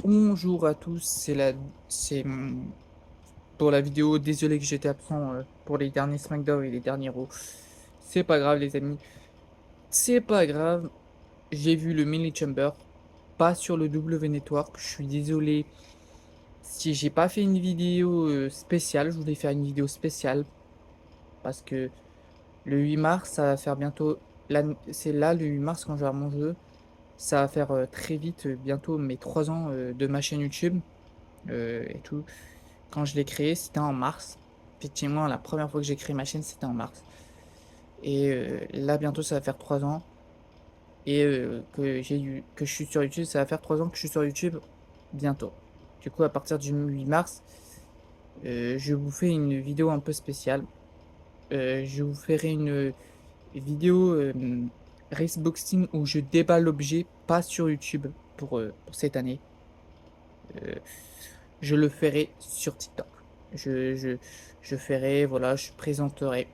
Bonjour à tous, c'est pour la vidéo. Désolé que j'étais absent pour les derniers SmackDown et les derniers Raw. C'est pas grave, les amis. C'est pas grave. J'ai vu le Mini Chamber, pas sur le W Network. Je suis désolé si j'ai pas fait une vidéo spéciale. Je voulais faire une vidéo spéciale parce que le 8 mars, ça va faire bientôt. C'est là le 8 mars quand je vais avoir mon jeu. Ça va faire très vite, bientôt mes 3 ans de ma chaîne YouTube et tout. Quand je l'ai créé, c'était en mars. Effectivement, la première fois que j'ai créé ma chaîne, c'était en mars. Et là, bientôt, ça va faire 3 ans. Et que je suis sur YouTube, ça va faire 3 ans que je suis sur YouTube bientôt. Du coup, à partir du 8 mars, je vous fais une vidéo un peu spéciale. Je vous ferai une vidéo Raceboxing où je déballe l'objet, pas sur YouTube pour cette année. Euh, je le ferai sur TikTok. Je, je, je ferai, voilà, je présenterai.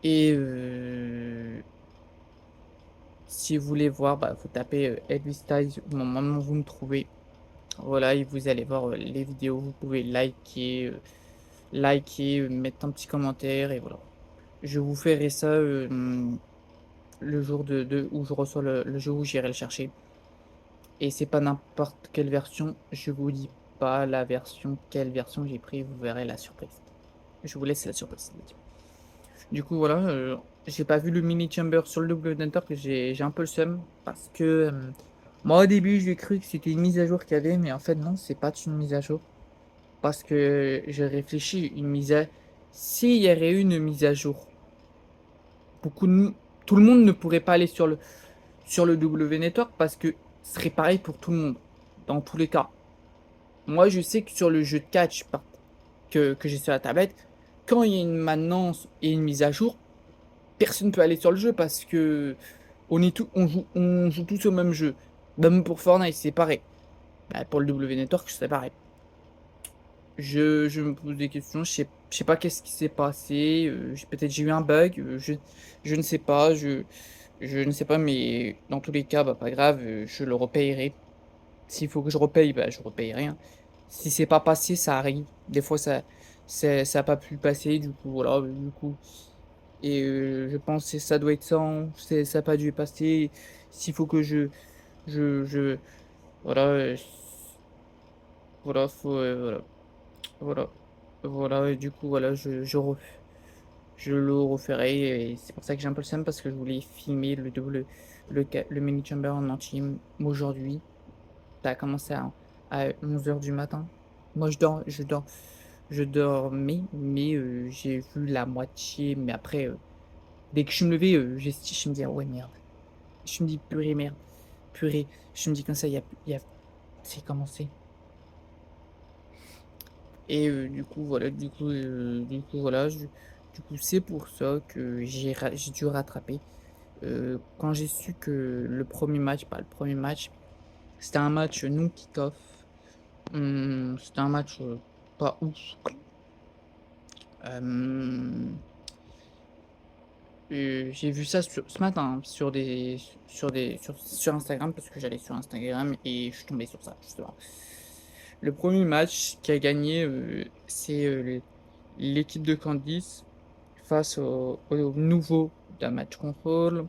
Et si vous voulez voir, bah, vous tapez Elvis Styles, normalement vous me trouvez. Voilà, et vous allez voir les vidéos, vous pouvez liker, mettre un petit commentaire, et voilà. Je vous ferai ça le jour où je reçois le jour où j'irai le chercher. Et c'est pas n'importe quelle version, je vous dis pas la version, quelle version j'ai pris, vous verrez la surprise. Je vous laisse la surprise. Du coup, voilà, j'ai pas vu le mini chamber sur le double Network, que j'ai un peu le seum parce que moi au début j'ai cru que c'était une mise à jour qu'il y avait, mais en fait non, c'est pas une mise à jour parce que j'ai réfléchi une mise à s'il y aurait eu une mise à jour, beaucoup de... tout le monde ne pourrait pas aller sur le W Network parce que ce serait pareil pour tout le monde dans tous les cas. Moi, je sais que sur le jeu de catch que j'ai sur la tablette, quand il y a une maintenance et une mise à jour, personne ne peut aller sur le jeu parce que on joue tous au même jeu. Même pour Fortnite, c'est pareil. Bah, pour le W Network, c'est pareil. Je me pose des questions, je sais pas qu'est-ce qui s'est passé. Peut-être j'ai eu un bug, je ne sais pas, je ne sais pas, mais dans tous les cas, bah, pas grave, je le repayerai. S'il faut que je repaye, bah, je repayerai, hein. Si c'est pas passé, ça arrive. Des fois, ça a pas pu passer, du coup, voilà, du coup. Et je pense que ça doit être ça, hein. Ça n'a pas dû passer. S'il faut que je, voilà, voilà, voilà, voilà, et du coup, voilà, je le referai. Et c'est pour ça que j'ai un peu le seum parce que je voulais filmer le mini chamber en entier aujourd'hui. Ça a commencé à 11 heures du matin. Moi, je dormais, mais j'ai vu la moitié. Mais après, dès que je me levais, je me dis, ah ouais, merde. Je me dis, purée, merde, purée. Je me dis comme ça, c'est commencé. Et du coup, voilà, du coup, c'est pour ça que j'ai dû rattraper. Quand j'ai su que le premier match, pas le premier match, c'était un match non kick-off. C'était un match pas ouf. Euh, j'ai vu ça ce matin hein, sur Instagram parce que j'allais sur Instagram et je suis tombé sur ça justement. Le premier match qui a gagné, c'est l'équipe de Candice face au nouveau d'un match contrôle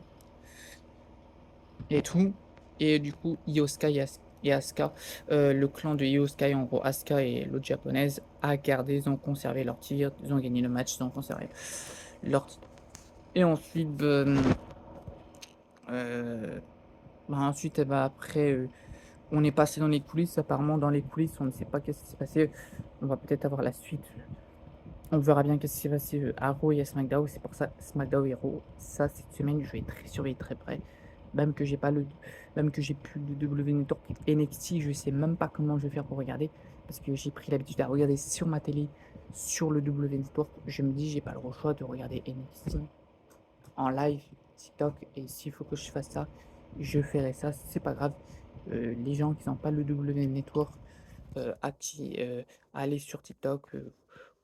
et tout. Et du coup, Ioska et Asuka, le clan de Ioska, en gros Asuka et l'autre japonaise, a gardé, ils ont conservé leur tir, ils ont gagné le match, ils ont conservé leur titre. Et ensuite, euh, ensuite, après, on est passé dans les coulisses. Apparemment, dans les coulisses, on ne sait pas qu'est-ce qui s'est passé. On va peut-être avoir la suite. On verra bien qu'est-ce qui s'est passé à Raw et à SmackDown. C'est pour ça, SmackDown et Raw, ça, cette semaine, je vais très surveiller très près. Même que j'ai pas le, même que j'ai plus de W Network NXT, je sais même pas comment je vais faire pour regarder. Parce que j'ai pris l'habitude de regarder sur ma télé, sur le W Network. Je me dis, j'ai pas le choix de regarder NXT en live TikTok. Et s'il faut que je fasse ça, je ferai ça. C'est pas grave. Les gens qui n'ont pas le W Network, allez sur TikTok,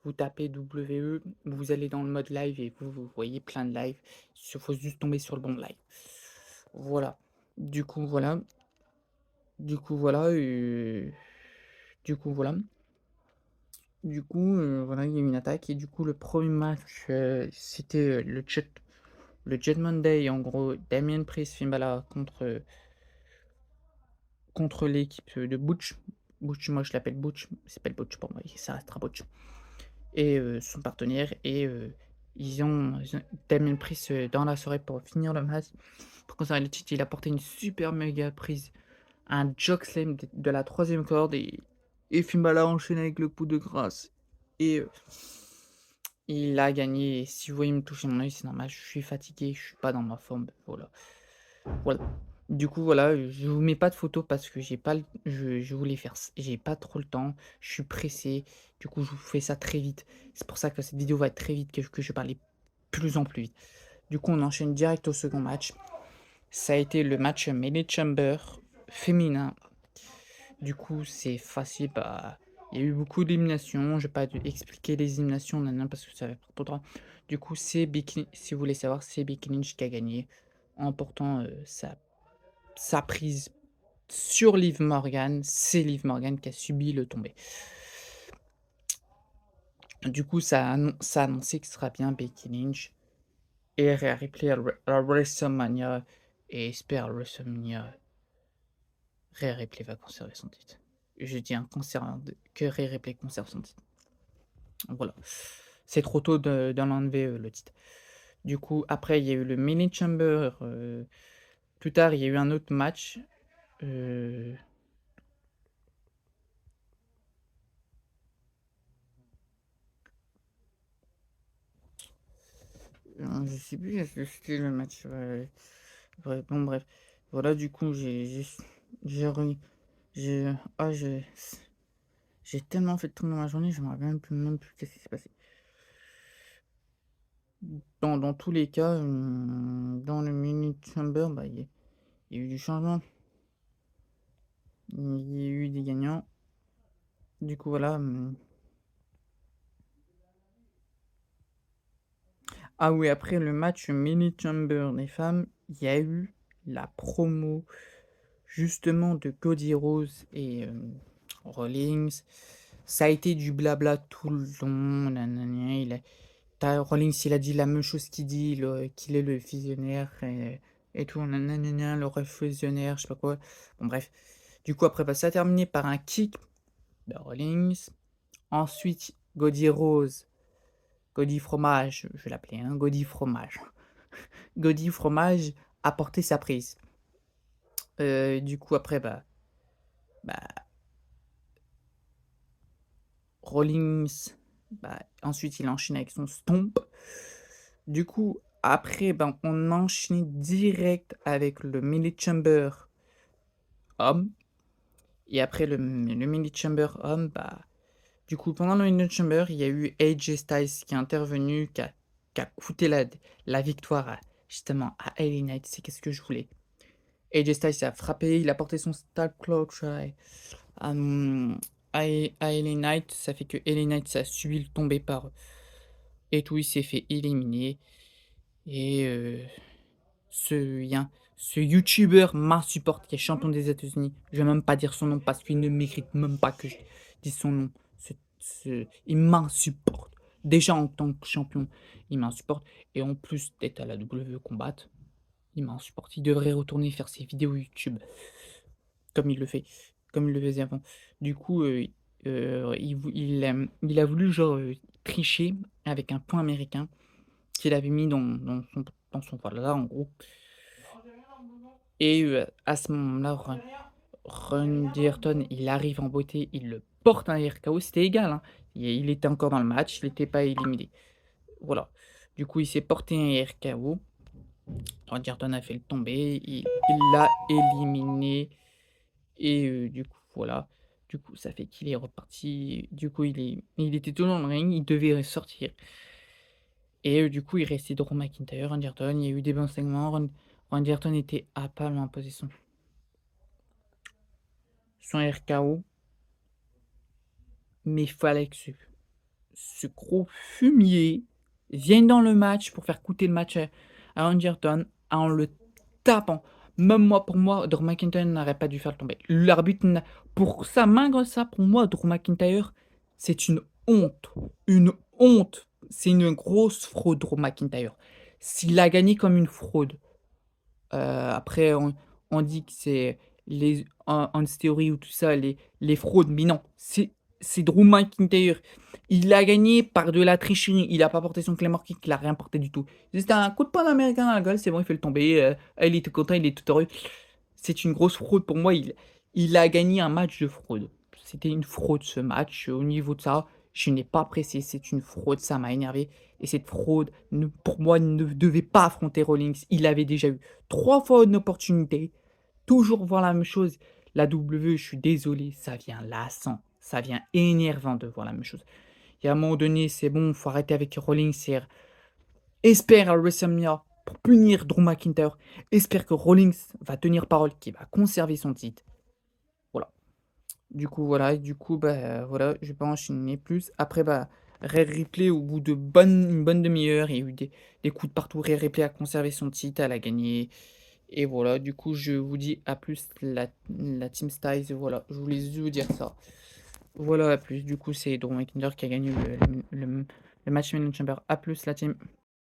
vous tapez WE, vous allez dans le mode live et vous voyez plein de lives. Il faut juste tomber sur le bon live. Voilà. Du coup, voilà. Du coup, voilà, du coup, voilà. Du coup, voilà, il y a eu une attaque et du coup, le premier match, c'était, le Judgment Day. En gros, Damien Priest, Finn Balor contre l'équipe, de Butch. Butch, moi je l'appelle Butch, il s'appelle Butch pour moi, ça restera Butch et son partenaire et ils ont Damien Priest, dans la soirée pour finir le match. Pour conserver le titre, il a porté une super méga prise, un slam de la troisième corde et Finn Balor enchaîné avec le coup de grâce et il a gagné. Et si vous voyez me toucher mon œil, c'est normal, je suis fatigué, je suis pas dans ma forme, voilà. Voilà. Du coup, voilà, je vous mets pas de photos parce que j'ai pas le je voulais faire ç j'ai pas trop le temps, je suis pressé, du coup, je vous fais ça très vite. C'est pour ça que cette vidéo va être très vite, que je vais parler plus en plus vite. Du coup, on enchaîne direct au second match. Ça a été le match Melee Chamber féminin. Du coup, c'est facile, bah, il y a eu beaucoup d'éliminations, je vais pas expliquer les éliminations, parce que ça va prendre trop de temps. Du coup, c'est Becky, si vous voulez savoir, c'est Becky Lynch qui a gagné en portant, sa prise sur Liv Morgan. C'est Liv Morgan qui a subi le tombé. Du coup, ça a annoncé que ce sera bien Becky Lynch et Rhea Ripley à WrestleMania. Et espère à WrestleMania, Rhea Ripley va conserver son titre. Je dis que Rhea Ripley conserve son titre. Voilà. C'est trop tôt d'en enlever le titre. Du coup, après, il y a eu le Mini Chamber. Plus tard, il y a eu un autre match. Euh, je sais plus est-ce que c'était le match. Ouais, bon, bref. Voilà, du coup, j'ai re- j'ai ah, j'ai tellement fait de trucs dans ma journée, je me rappelle même plus qu'est-ce qui s'est passé. Dans tous les cas, dans le mini chamber, bah, il y a eu du changement. Il y a eu des gagnants. Du coup, voilà. Ah oui, après le match mini chamber des femmes, il y a eu la promo justement de Cody Rose et Rollins. Ça a été du blabla tout le long. Nanana, Rollins, il a dit la même chose qu'il dit, qu'il est le visionnaire et tout. Nanana, le ref visionnaire, je sais pas quoi. Bon, bref. Du coup, après, bah, ça a terminé par un kick de Rollins. Ensuite, Gody Fromage, je vais l'appeler, hein, Gody Fromage. Gody Fromage a porté sa prise. Du coup, après, bah, Rollins, bah, ensuite il enchaîne avec son stomp. Du coup, après, ben, on enchaîne direct avec le Mini Chamber homme. Et après le Mini Chamber homme, bah, du coup, pendant le Mini Chamber, il y a eu AJ Styles qui est intervenu, qui a coûté la victoire justement à LA Knight. C'est qu'est-ce que je voulais. AJ Styles a frappé, il a porté son Star Clutch à, à LA Knight. Ça fait que LA Knight ça a subi le tombé par et tout, il s'est fait éliminer. Et ce youtubeur m'insupporte qui est champion des États-Unis. Je vais même pas dire son nom parce qu'il ne mérite même pas que je dise son nom. Il m'insupporte. Déjà en tant que champion, il m'insupporte. Et en plus d'être à la WWE Combat, il m'insupporte. Il devrait retourner faire ses vidéos YouTube comme il le fait, comme il le faisait avant. Du coup, il a voulu genre tricher avec un point américain qu'il avait mis dans son voilà, en gros. Et à ce moment-là, Randy Orton, il arrive en beauté, il le porte un RKO, c'était égal, hein. Il était encore dans le match, il n'était pas éliminé. Voilà. Du coup, il s'est porté un RKO. Randy Orton a fait le tomber, il l'a éliminé. Et du coup, voilà. Du coup, ça fait qu'il est reparti. Du coup, il était toujours dans le ring, il devait sortir. Et du coup, il restait Drew McIntyre, Randy Orton. Il y a eu des bons segments. Randy Orton était à pas loin imposer son RKO. Mais il fallait que ce gros fumier vienne dans le match pour faire coûter le match à Randy Orton en le tapant. Même moi, pour moi, Drew McIntyre n'aurait pas dû faire le tomber. L'arbitre, pour sa main comme ça, pour moi, Drew McIntyre, c'est une honte. Une honte. C'est une grosse fraude, Drew McIntyre. S'il a gagné comme une fraude, après, on dit que c'est les en théorie ou tout ça, les fraudes, mais non, c'est Drew McIntyre. Il a gagné par de la tricherie. Il a pas porté son Claymore Kick, il a rien porté du tout. C'était un coup de poing américain à la gueule, c'est bon, il fait le tomber. Il est tout content, il est tout heureux. C'est une grosse fraude pour moi. Il a gagné un match de fraude. C'était une fraude ce match. Au niveau de ça, je n'ai pas apprécié. C'est une fraude, ça m'a énervé. Et cette fraude, pour moi, ne devait pas affronter Rollins. Il avait déjà eu 3 fois une opportunité. Toujours voir la même chose. La W, je suis désolé, ça vient lassant. Ça vient énervant de voir la même chose. Il y a un moment donné, c'est bon, faut arrêter avec Rollins. Espère à WrestleMania pour punir Drew McIntyre. Espère que Rollins va tenir parole, qu'il va conserver son titre. Voilà. Du coup, voilà. Et du coup, bah, voilà, je vais pas enchaîner plus. Après, bah, Rhea Ripley, au bout de une bonne demi-heure, il y a eu des coups de partout. Rhea Ripley a conservé son titre, elle a gagné. Et voilà, du coup, je vous dis à plus la Team Styles. Voilà, je voulais juste vous dire ça. Voilà, à plus. Du coup, c'est Drew McIntyre qui a gagné le match Chamber. À plus, la team.